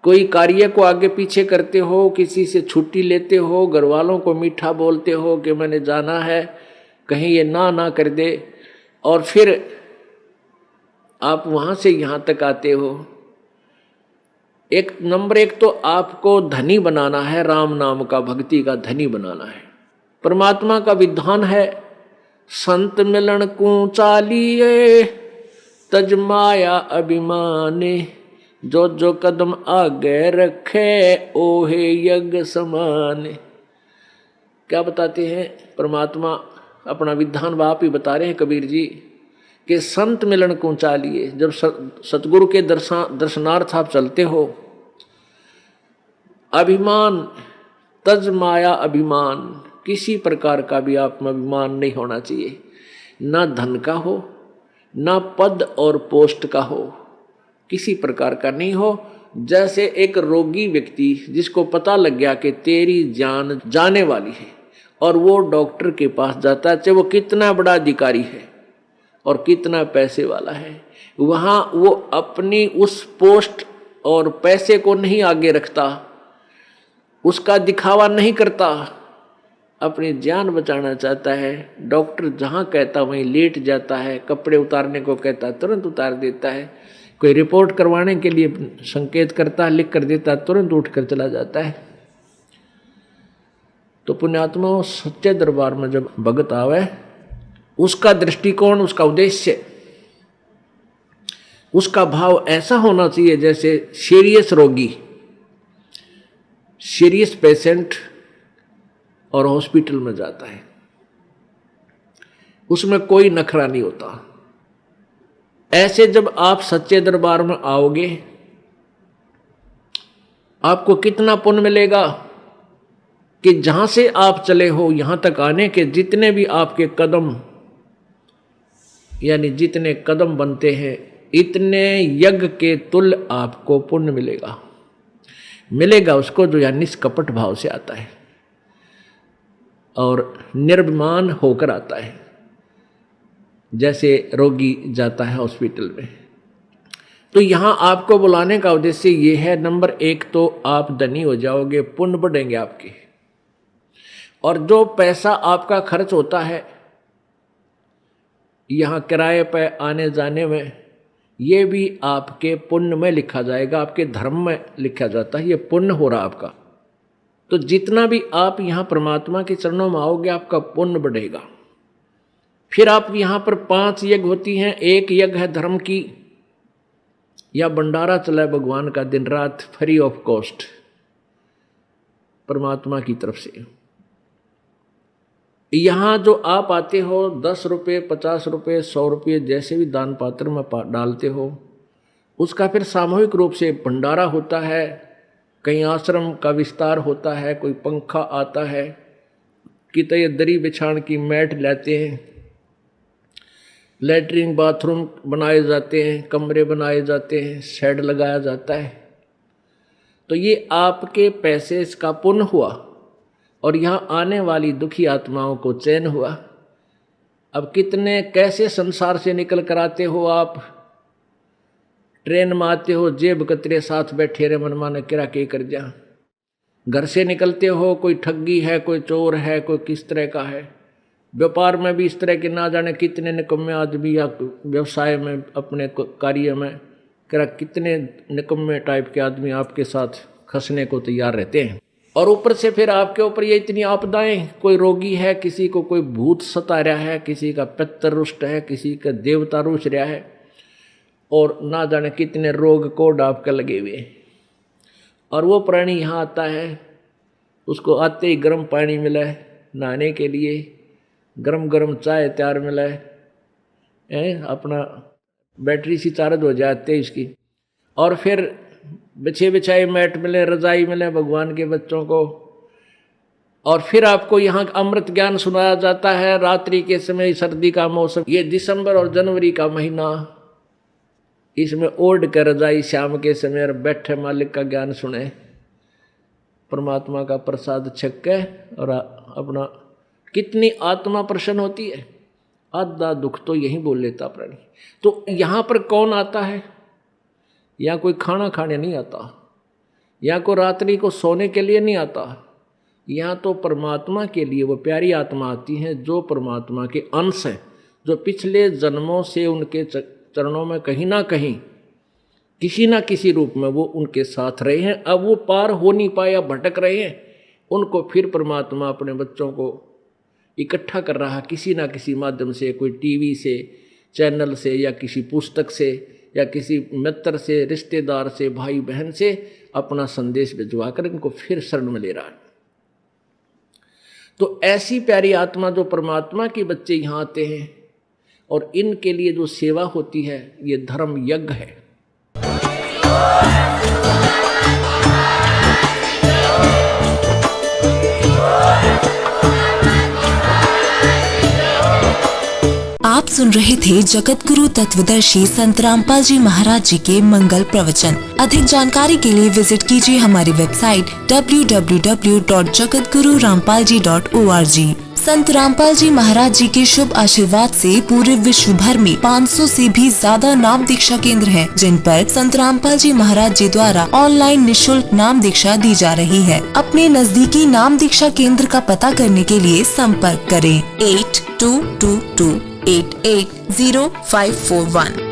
कोई कार्य को आगे पीछे करते हो, किसी से छुट्टी लेते हो, घर वालों को मीठा बोलते हो कि मैंने जाना है, कहीं ये ना कर दे, और फिर आप वहाँ से यहाँ तक आते हो। नंबर 1 तो आपको धनी बनाना है, राम नाम का, भक्ति का धनी बनाना है। परमात्मा का विधान है, संत मिलन को चालिए तज माया अभिमाने, जो जो कदम आगे रखे ओहे यज्ञ समाने। क्या बताते हैं परमात्मा, अपना विधान बाप ही बता रहे हैं कबीर जी कि संत मिलन को चालिए। जब सतगुरु के दर्शनार्थ आप चलते हो, अभिमान तज माया अभिमान, किसी प्रकार का भी आप में अभिमान नहीं होना चाहिए, ना धन का हो, ना पद और पोस्ट का हो, किसी प्रकार का नहीं हो। जैसे एक रोगी व्यक्ति जिसको पता लग गया कि तेरी जान जाने वाली है और वो डॉक्टर के पास जाता है, चाहे वो कितना बड़ा अधिकारी है और कितना पैसे वाला है, वहाँ वो अपनी उस पोस्ट और पैसे को नहीं आगे रखता, उसका दिखावा नहीं करता, अपनी जान बचाना चाहता है। डॉक्टर जहाँ कहता वहीं लेट जाता है, कपड़े उतारने को कहता तुरंत उतार देता है, कोई रिपोर्ट करवाने के लिए संकेत करता है, लिख कर देता, तुरंत उठ कर चला जाता है। तो पुण्यात्मा, सच्चे दरबार में जब भगत आवे, उसका दृष्टिकोण, उसका उद्देश्य, उसका भाव ऐसा होना चाहिए जैसे सीरियस रोगी, सीरियस पेशेंट और हॉस्पिटल में जाता है, उसमें कोई नखरा नहीं होता। ऐसे जब आप सच्चे दरबार में आओगे, आपको कितना पुण्य मिलेगा कि जहां से आप चले हो यहां तक आने के जितने भी आपके कदम, यानी जितने कदम बनते हैं, इतने यज्ञ के तुल्य आपको पुण्य मिलेगा उसको जो या निष्कपट भाव से आता है और निर्भिमान होकर आता है। जैसे रोगी जाता है हॉस्पिटल में, तो यहाँ आपको बुलाने का उद्देश्य ये है, नंबर 1 तो आप धनी हो जाओगे, पुण्य बढ़ेंगे आपके। और जो पैसा आपका खर्च होता है यहाँ किराए पे आने जाने में, ये भी आपके पुण्य में लिखा जाएगा, आपके धर्म में लिखा जाता है, ये पुण्य हो रहा आपका। तो जितना भी आप यहाँ परमात्मा के चरणों में आओगे आपका पुण्य बढ़ेगा। फिर आप यहाँ पर 5 यज्ञ होती हैं। एक यज्ञ है धर्म की, या भंडारा चला है भगवान का दिन रात फ्री ऑफ कॉस्ट परमात्मा की तरफ से। यहाँ जो आप आते हो 10 रुपये, 50 रुपये, 100 रुपये जैसे भी दान पात्र में डालते हो, उसका फिर सामूहिक रूप से भंडारा होता है। कहीं आश्रम का विस्तार होता है, कोई पंखा आता है, कितने दरी बिछाण की मैट लाते हैं, लैट्रिन बाथरूम बनाए जाते हैं, कमरे बनाए जाते हैं, शेड लगाया जाता है। तो ये आपके पैसे का पुण्य हुआ और यहाँ आने वाली दुखी आत्माओं को चैन हुआ। अब कितने कैसे संसार से निकल कर आते हो आप, ट्रेन में आते हो, जेब कतरे साथ बैठे रहे, मन माने किरा के कर जा। घर से निकलते हो, कोई ठगी है, कोई चोर है, कोई किस तरह का है। व्यापार में भी इस तरह के ना जाने कितने निकम्मे आदमी, या व्यवसाय में अपने कार्य में किरा कितने निकम्मे टाइप के आदमी आपके साथ खसने को तैयार रहते हैं। और ऊपर से फिर आपके ऊपर ये इतनी आपदाएं, कोई रोगी है, किसी को कोई भूत सता रहा है, किसी का पितर रुष्ट है, किसी का देवता रुष्ट रहा है, और ना जाने कितने रोग कोड आपके लगे हुए। और वो प्राणी यहाँ आता है, उसको आते ही गर्म पानी मिला है नहाने के लिए, गरम गरम चाय तैयार मिला है, अपना बैटरी सी चार्ज हो जाती है इसकी। और फिर बिछे बिछाए मैट मिले, रजाई मिले भगवान के बच्चों को। और फिर आपको यहाँ अमृत ज्ञान सुनाया जाता है रात्रि के समय, सर्दी का मौसम, ये दिसंबर और जनवरी का महीना, इसमें ओढ़ कर रजाई शाम के समय और बैठे मालिक का ज्ञान सुने, परमात्मा का प्रसाद छक के, और अपना कितनी आत्मा प्रसन्न होती है। आधा दुख तो यही बोल लेता प्राणी। तो यहाँ पर कौन आता है? यहाँ कोई खाना खाने नहीं आता, यहाँ को रात्रि को सोने के लिए नहीं आता, यहाँ तो परमात्मा के लिए वो प्यारी आत्मा आती है जो परमात्मा के अंश है, जो पिछले जन्मों से उनके चरणों में कहीं ना कहीं किसी ना किसी रूप में वो उनके साथ रहे हैं। अब वो पार हो नहीं पाया, भटक रहे हैं, उनको फिर परमात्मा अपने बच्चों को इकट्ठा कर रहा किसी ना किसी माध्यम से, कोई टीवी से, चैनल से, या किसी पुस्तक से, या किसी मित्र से, रिश्तेदार से, भाई बहन से अपना संदेश भिजवा कर इनको फिर शरण में ले रहा है। तो ऐसी प्यारी आत्मा जो परमात्मा के बच्चे यहाँ आते हैं, और इनके लिए जो सेवा होती है ये धर्म यज्ञ है। आप सुन रहे थे जगत गुरु तत्वदर्शी संत रामपाल जी महाराज जी के मंगल प्रवचन। अधिक जानकारी के लिए विजिट कीजिए हमारी वेबसाइट www.jagatgururampalji.org। संत रामपाल जी महाराज जी के शुभ आशीर्वाद से पूरे विश्व भर में 500 से भी ज्यादा नाम दीक्षा केंद्र हैं, जिन पर संत रामपाल जी महाराज जी द्वारा ऑनलाइन निशुल्क नाम दीक्षा दी जा रही है। अपने नजदीकी नाम दीक्षा केंद्र का पता करने के लिए संपर्क करें 8222880541।